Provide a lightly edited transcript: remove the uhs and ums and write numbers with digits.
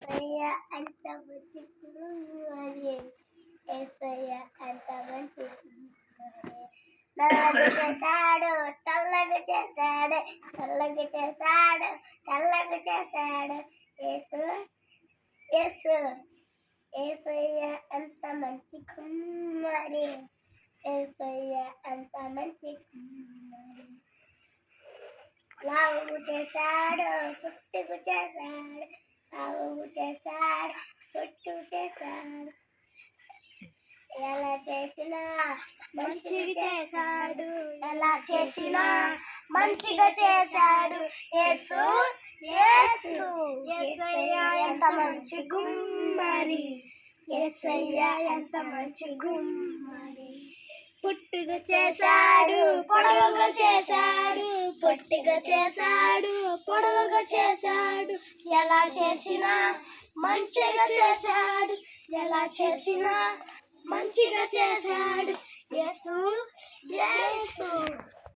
ఏసయ్య అంత మంచి కుమారి, ఏసయ్య అంత మంచి కుమారి. నల్లగా చేశాడు, తెల్లగా చేశాడు, తెల్లగా చేశాడు, తెల్లగా చేశాడు. యేసు యేసు ఏసయ్య అంత మంచి కుమారి, ఏసయ్య అంత మంచి కుమారి. లావు చేశాడు, పుట్టుకు చేశాడు, లావు చేశాడు, పుట్టుకు చేశాడు. ఎలా చేసినా మంచిగా చేశాడు, ఎలా చేసినా మంచిగా చేశాడు. యేసు యేసు యేసయ్య ఎంత మంచి గుమ్మరి, యేసయ్య ఎంత మంచి గుమ్మరి. పుట్టుగా చేశాడు, పొడవుగా చేశాడు, పొట్టిగా చేశాడు, పొడవుగా చేశాడు. ఎలా చేసినా మంచిగా చేశాడు, ఎలా చేసినా మంచిగా చేశాడు. యేసు